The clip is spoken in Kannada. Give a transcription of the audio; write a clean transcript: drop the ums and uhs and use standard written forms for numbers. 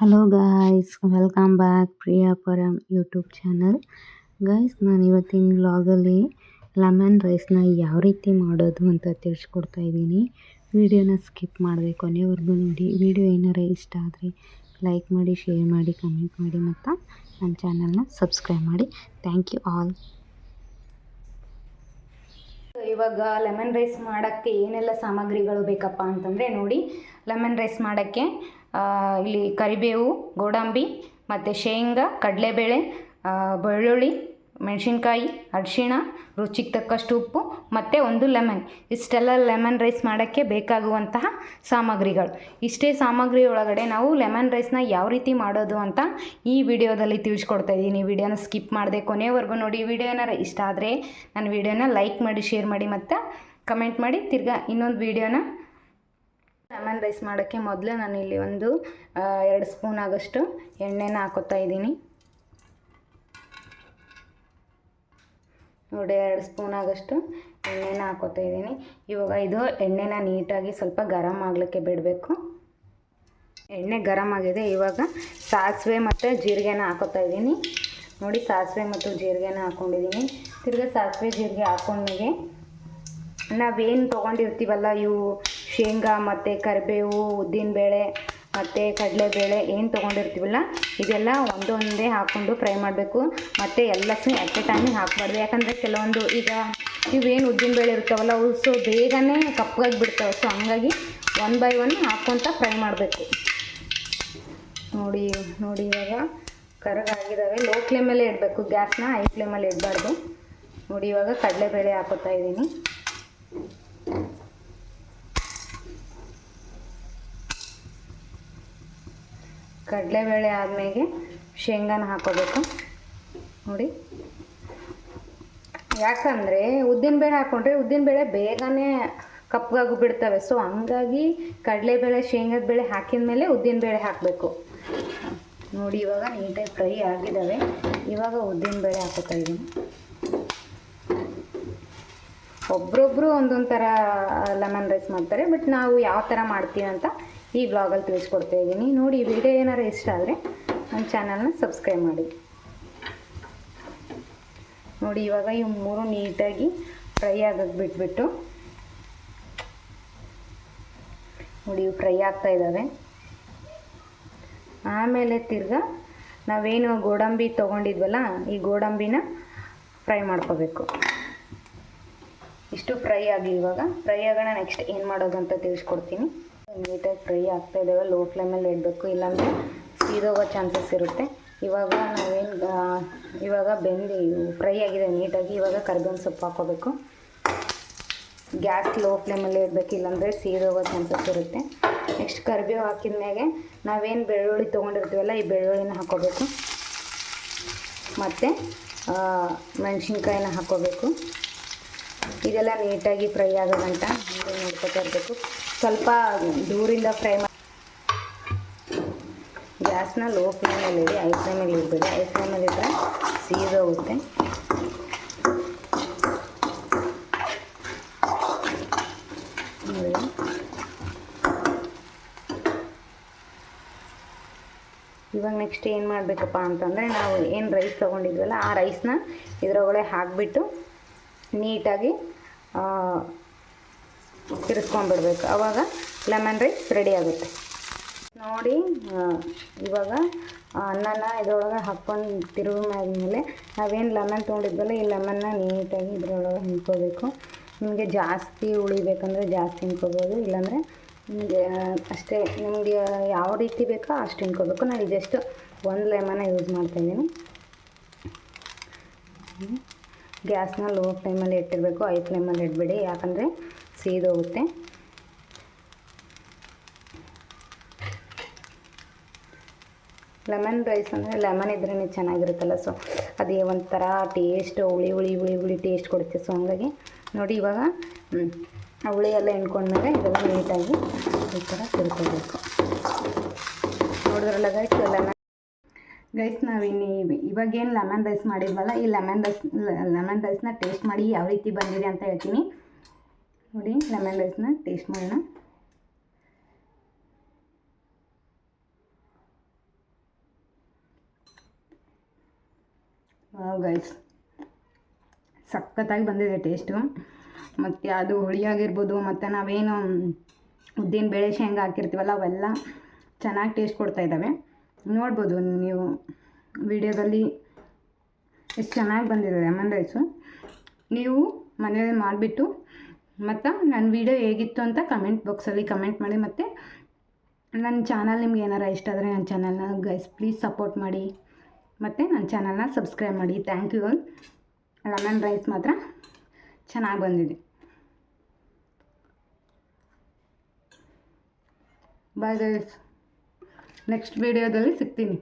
Hello guys, welcome back Priya Param YouTube channel. Guys, ನಾನು ಇವತ್ತಿನ ವ್ಲಾಗಲ್ಲಿ ಲೆಮನ್ ರೈಸ್ನ ಯಾವ ರೀತಿ ಮಾಡೋದು ಅಂತ ತಿಳಿಸ್ಕೊಡ್ತಾ ಇದ್ದೀನಿ. ವಿಡಿಯೋನ ಸ್ಕಿಪ್ ಮಾಡಬೇಕು, ಕೊನೆವರೆಗೂ ನೋಡಿ. ವಿಡಿಯೋ ಏನಾರ ಇಷ್ಟ ಆದರೆ ಲೈಕ್ ಮಾಡಿ, ಶೇರ್ ಮಾಡಿ, ಕಮೆಂಟ್ ಮಾಡಿ ಮತ್ತು ನನ್ನ ಚಾನಲ್ನ ಸಬ್ಸ್ಕ್ರೈಬ್ ಮಾಡಿ. Thank you all. ಇವಾಗ ಲೆಮನ್ ರೈಸ್ ಮಾಡೋಕ್ಕೆ ಏನೆಲ್ಲ ಸಾಮಗ್ರಿಗಳು ಬೇಕಪ್ಪ ಅಂತಂದರೆ ನೋಡಿ. ಲೆಮನ್ ರೈಸ್ ಮಾಡೋಕ್ಕೆ ಇಲ್ಲಿ ಕರಿಬೇವು, ಗೋಡಂಬಿ ಮತ್ತು ಶೇಂಗಾ, ಕಡಲೆಬೇಳೆ, ಬೆಳ್ಳುಳ್ಳಿ, ಮೆಣಸಿನ್ಕಾಯಿ, ಅರಿಶಿಣ, ರುಚಿಗೆ ತಕ್ಕಷ್ಟು ಉಪ್ಪು ಮತ್ತು ಒಂದು ಲೆಮನ್. ಇಷ್ಟೆಲ್ಲ ಲೆಮನ್ ರೈಸ್ ಮಾಡೋಕ್ಕೆ ಬೇಕಾಗುವಂತಹ ಸಾಮಗ್ರಿಗಳು. ಇಷ್ಟೇ ಸಾಮಗ್ರಿ ಒಳಗಡೆ ನಾವು ಲೆಮನ್ ರೈಸ್ನ ಯಾವ ರೀತಿ ಮಾಡೋದು ಅಂತ ಈ ವಿಡಿಯೋದಲ್ಲಿ ತಿಳಿಸ್ಕೊಡ್ತಾ ಇದ್ದೀನಿ. ವಿಡಿಯೋನ ಸ್ಕಿಪ್ ಮಾಡದೆ ಕೊನೆವರೆಗೂ ನೋಡಿ. ವಿಡಿಯೋ ಏನಾರು ಇಷ್ಟ ಆದರೆ ನನ್ನ ವಿಡಿಯೋನ ಲೈಕ್ ಮಾಡಿ, ಶೇರ್ ಮಾಡಿ ಮತ್ತು ಕಮೆಂಟ್ ಮಾಡಿ. ತಿರ್ಗಾ ಇನ್ನೊಂದು ವಿಡಿಯೋನ ಲೆಮನ್ ರೈಸ್ ಮಾಡೋಕ್ಕೆ ಮೊದಲು ನಾನಿಲ್ಲಿ ಒಂದು 2 ಸ್ಪೂನ್ ಆಗೋಷ್ಟು ಎಣ್ಣೆನ ಹಾಕೋತಾ ಇದ್ದೀನಿ. ನೋಡಿ, 2 ಸ್ಪೂನ್ ಆಗೋಷ್ಟು ಎಣ್ಣೆನ ಹಾಕೋತಾ ಇದ್ದೀನಿ. ಇವಾಗ ಇದು ಎಣ್ಣೆನ ನೀಟಾಗಿ ಸ್ವಲ್ಪ ಗರಮ್ ಆಗಲಿಕ್ಕೆ ಬಿಡಬೇಕು. ಎಣ್ಣೆ ಗರಮ್ ಆಗಿದೆ. ಇವಾಗ ಸಾಸಿವೆ ಮತ್ತು ಜೀರಿಗೆನ ಹಾಕೋತಾ ಇದ್ದೀನಿ. ನೋಡಿ, ಸಾಸಿವೆ ಮತ್ತು ಜೀರಿಗೆನ ಹಾಕ್ಕೊಂಡಿದ್ದೀನಿ. ತಿರ್ಗಿ ಸಾಸಿವೆ ಜೀರಿಗೆ ಹಾಕೊಂಡ್ಮೇಲೆ ನಾವೇನು ತೊಗೊಂಡಿರ್ತೀವಲ್ಲ, ಇವು ಶೇಂಗಾ ಮತ್ತು ಕರಿಬೇವು, ಉದ್ದಿನಬೇಳೆ ಮತ್ತು ಕಡಲೆಬೇಳೆ ಏನು ತೊಗೊಂಡಿರ್ತೀವಲ್ಲ, ಇದೆಲ್ಲ ಒಂದೊಂದೇ ಹಾಕ್ಕೊಂಡು ಫ್ರೈ ಮಾಡಬೇಕು. ಮತ್ತು ಎಲ್ಲಕ್ಕೂ ಎಟ್ ಎ ಟೈಮಿಗೆ ಹಾಕಬಾರ್ದು. ಯಾಕಂದರೆ ಕೆಲವೊಂದು ಈಗ ಇವೇನು ಉದ್ದಿನಬೇಳೆ ಇರ್ತಾವಲ್ಲ, ಅವು ಸೊ ಬೇಗನೆ ಕಪ್ಪಾಗಿ ಬಿಡ್ತಾವೆ. ಸೊ ಹಂಗಾಗಿ 1 ಬೈ 1 ಹಾಕ್ಕೊತ ಫ್ರೈ ಮಾಡಬೇಕು. ನೋಡಿ ಇವಾಗ ಕರಗಾಗಿದ್ದಾವೆ. ಲೋ ಫ್ಲೇಮಲ್ಲೇ ಇಡಬೇಕು ಗ್ಯಾಸ್ನ, ಹೈ ಫ್ಲೇಮಲ್ಲಿ ಇಡಬಾರ್ದು. ನೋಡಿ, ಇವಾಗ ಕಡಲೆಬೇಳೆ ಹಾಕೋತಾ ಇದ್ದೀನಿ. ಕಡಲೆಬೇಳೆ ಆದಮೇಲೆ ಶೇಂಗಾನ ಹಾಕೋಬೇಕು. ನೋಡಿ, ಯಾಕಂದರೆ ಉದ್ದಿನಬೇಳೆ ಹಾಕ್ಕೊಂಡ್ರೆ ಉದ್ದಿನಬೇಳೆ ಬೇಗನೆ ಕಪ್ಪಗಾಗು ಬಿಡ್ತವೆ. ಸೊ ಹಂಗಾಗಿ ಕಡಲೆಬೇಳೆ, ಶೇಂಗಾದ ಬೇಳೆ ಹಾಕಿದ ಮೇಲೆ ಉದ್ದಿನಬೇಳೆ ಹಾಕಬೇಕು. ನೋಡಿ, ಇವಾಗ ನೀಟಾಗಿ ಫ್ರೈ ಆಗಿದ್ದಾವೆ. ಇವಾಗ ಉದ್ದಿನಬೇಳೆ ಹಾಕೋತಾ ಇದ್ದೀನಿ. ಒಬ್ರೊಬ್ಬರು ಒಂದೊಂದು ಥರ ಲೆಮನ್ ರೈಸ್ ಮಾಡ್ತಾರೆ, ಬಟ್ ನಾವು ಯಾವ ಥರ ಮಾಡ್ತೀವಿ ಅಂತ ಈ ವ್ಲಾಗಲ್ಲಿ ತಿಳಿಸ್ಕೊಡ್ತಾ ಇದ್ದೀನಿ. ನೋಡಿ, ವಿಡಿಯೋ ಏನಾರು ಇಷ್ಟ ಆದರೆ ನನ್ನ ಚಾನಲ್ನ ಸಬ್ಸ್ಕ್ರೈಬ್ ಮಾಡಿ. ನೋಡಿ, ಇವಾಗ ಇವು 3 ನೀಟಾಗಿ ಫ್ರೈ ಆಗೋಕ್ಕೆ ಬಿಟ್ಬಿಟ್ಟು ನೋಡಿ, ಇವು ಫ್ರೈ ಆಗ್ತಾ ಇದ್ದಾವೆ. ಆಮೇಲೆ ತಿರ್ಗಾ ನಾವೇನು ಗೋಡಂಬಿ ತೊಗೊಂಡಿದ್ವಲ್ಲ, ಈ ಗೋಡಂಬಿನ ಫ್ರೈ ಮಾಡ್ಕೋಬೇಕು. ಇಷ್ಟು ಫ್ರೈ ಆಗಿ ಇವಾಗ ಫ್ರೈ ಆಗೋಣ. ನೆಕ್ಸ್ಟ್ ಏನು ಮಾಡೋದು ಅಂತ ತಿಳಿಸ್ಕೊಡ್ತೀನಿ. ನೀಟಾಗಿ ಫ್ರೈ ಆಗ್ತಾ ಇದ್ದಾವೆ. ಲೋ ಫ್ಲೇಮಲ್ಲಿ ಇಡಬೇಕು, ಇಲ್ಲಾಂದರೆ ಸೀದೋಗೋ ಚಾನ್ಸಸ್ ಇರುತ್ತೆ. ಇವಾಗ ಇವಾಗ ಬೆಂದು ಫ್ರೈ ಆಗಿದೆ ನೀಟಾಗಿ. ಇವಾಗ ಕರಿಬೇವಿನ ಸೊಪ್ಪು ಹಾಕ್ಕೋಬೇಕು. ಗ್ಯಾಸ್ ಲೋ ಫ್ಲೇಮಲ್ಲಿ ಇಡಬೇಕು, ಇಲ್ಲಾಂದರೆ ಸೀದೋಗೋ ಚಾನ್ಸಸ್ ಇರುತ್ತೆ. ನೆಕ್ಸ್ಟ್ ಕರಿಬೇವು ಹಾಕಿದ ಮ್ಯಾಗೆ ನಾವೇನು ಬೆಳ್ಳುಳ್ಳಿ ತೊಗೊಂಡಿರ್ತೀವಲ್ಲ, ಈ ಬೆಳ್ಳುಳ್ಳಿನ ಹಾಕ್ಕೋಬೇಕು. ಮತ್ತು ಮೆಣಸಿನ್ಕಾಯಿನ ಹಾಕ್ಕೋಬೇಕು. ಇದೆಲ್ಲ ನೀಟಾಗಿ ಫ್ರೈ ಆಗೋದಂತ ನೋಡ್ಕೊತಾ ಇರಬೇಕು. ಸ್ವಲ್ಪ ದೂರಿಂದ ಫ್ರೈ ಮಾಡಿ. ಗ್ಯಾಸ್ನ ಲೋ ಫ್ಲೇಮಲ್ಲಿ ಇಡಿ, ಹೈ ಫ್ಲೇಮಲ್ಲಿ ಇಡಬೇಡಿ. ಹೈ ಫ್ಲೇಮಲ್ಲಿ ಇಟ್ಟರೆ ಸೀದೋಗುತ್ತೆ. ಇವಾಗ ನೆಕ್ಸ್ಟ್ ಏನು ಮಾಡಬೇಕಪ್ಪ ಅಂತಂದರೆ, ನಾವು ಏನು ರೈಸ್ ತೊಗೊಂಡಿದ್ವಲ್ಲ, ಆ ರೈಸ್ನ ಇದರೊಳಗಡೆ ಹಾಕಿಬಿಟ್ಟು ನೀಟಾಗಿ ತಿರ್ಸ್ಕೊಂಡ್ಬಿಡ್ಬೇಕು. ಆವಾಗ ಲೆಮನ್ ರೈಸ್ ರೆಡಿ ಆಗುತ್ತೆ. ನೋಡಿ, ಇವಾಗ ಅನ್ನನ ಇದರೊಳಗೆ ಹಾಕ್ಕೊಂಡು ತಿರುಗಿದ್ಮೇಲೆ ನಾವೇನು ಲೆಮನ್ ತೊಗೊಂಡಿದ್ವಲ್ಲ, ಈ ಲೆಮನ್ನ ನೀಟಾಗಿ ಇದರೊಳಗೆ ಹಿಂಡ್ಕೋಬೇಕು. ನಿಮಗೆ ಜಾಸ್ತಿ ಉಳಿಬೇಕಂದ್ರೆ ಜಾಸ್ತಿ ಹಿಂಡ್ಕೋಬೋದು, ಇಲ್ಲಾಂದರೆ ನಿಮಗೆ ಅಷ್ಟೇ ನಿಮಗೆ ಯಾವ ರೀತಿ ಬೇಕೋ ಅಷ್ಟು ಹಿಂಡ್ಕೋಬೇಕು. ನಾನು ಜಸ್ಟ್ 1 ಲೆಮನ್ನ ಯೂಸ್ ಮಾಡ್ತಾಯಿದ್ದೀನಿ. ಗ್ಯಾಸ್ನ ಲೋ ಫ್ಲೇಮಲ್ಲಿ ಇಟ್ಟಿರಬೇಕು, ಹೈ ಫ್ಲೇಮಲ್ಲಿ ಇಡಬೇಡಿ, ಯಾಕಂದರೆ ಸೀದೋಗುತ್ತೆ. ಲೆಮನ್ ರೈಸ್ ಅಂದರೆ ಲೆಮನ್ ಇದ್ರೇ ಚೆನ್ನಾಗಿರುತ್ತಲ್ಲ. ಸೊ ಅದೇ ಒಂಥರ ಟೇಸ್ಟ್, ಹುಳಿ ಟೇಸ್ಟ್ ಕೊಡುತ್ತೆ. ಸೊ ಹಂಗಾಗಿ ನೋಡಿ, ಇವಾಗ ಹುಳಿ ಎಲ್ಲ ಹಿಂಡ್ಕೊಂಡ್ಮೇಲೆ ಇದೆಲ್ಲ ನೀಟಾಗಿ ಈ ಥರ ತಿರ್ಕೋಬೇಕು. ನೋಡಿದ್ರಲ್ಲ ಗೈಸ್, ನಾವಿನ್ನು ಇವಾಗೇನು ಲೆಮನ್ ರೈಸ್ ಮಾಡಿದ್ವಲ್ಲ, ಈ ಲೆಮನ್ ರೈಸ್ನ ಟೇಸ್ಟ್ ಮಾಡಿ ಯಾವ ರೀತಿ ಬಂದಿದೆ ಅಂತ ಹೇಳ್ತೀನಿ. ನೋಡಿ, ಲೆಮನ್ ರೈಸ್ನ ಟೇಸ್ಟ್ ಮಾಡೋಣ. ಗೈಸ್ ಸಖತ್ತಾಗಿ ಬಂದಿದೆ ಟೇಸ್ಟು. ಮತ್ತು ಅದು ಹುಳಿಯಾಗಿರ್ಬೋದು, ಮತ್ತು ನಾವೇನು ಉದ್ದಿನ ಬೇಳೆ ಶೇಂಗಾ ಹಾಕಿರ್ತೀವಲ್ಲ ಅವೆಲ್ಲ ಚೆನ್ನಾಗಿ ಟೇಸ್ಟ್ ಕೊಡ್ತಾ ಇದ್ದಾವೆ. ನೋಡ್ಬೋದು ನೀವು ವಿಡಿಯೋದಲ್ಲಿ ಎಷ್ಟು ಚೆನ್ನಾಗಿ ಬಂದಿದೆ ಲೆಮನ್ ರೈಸು. ನೀವು ಮನೇಲಿ ಮಾಡಿಬಿಟ್ಟು ಮತ್ತು ನನ್ನ ವಿಡಿಯೋ ಹೇಗಿತ್ತು ಅಂತ ಕಮೆಂಟ್ ಬಾಕ್ಸಲ್ಲಿ ಕಮೆಂಟ್ ಮಾಡಿ. ಮತ್ತು ನನ್ನ ಚಾನಲ್ ನಿಮ್ಗೆ ಏನಾರ ಇಷ್ಟ ಆದರೆ ನನ್ನ ಚಾನಲ್ನ ಗೈಸ್ ಪ್ಲೀಸ್ ಸಪೋರ್ಟ್ ಮಾಡಿ, ಮತ್ತು ನನ್ನ ಚಾನಲ್ನ ಸಬ್ಸ್ಕ್ರೈಬ್ ಮಾಡಿ. Thank you all. Lemon rice ಮಾತ್ರ ಚೆನ್ನಾಗಿ ಬಂದಿದೆ. ಬಾಯ್ ಗೈಸ್, ನೆಕ್ಸ್ಟ್ ವಿಡಿಯೋದಲ್ಲಿ ಸಿಗ್ತೀನಿ.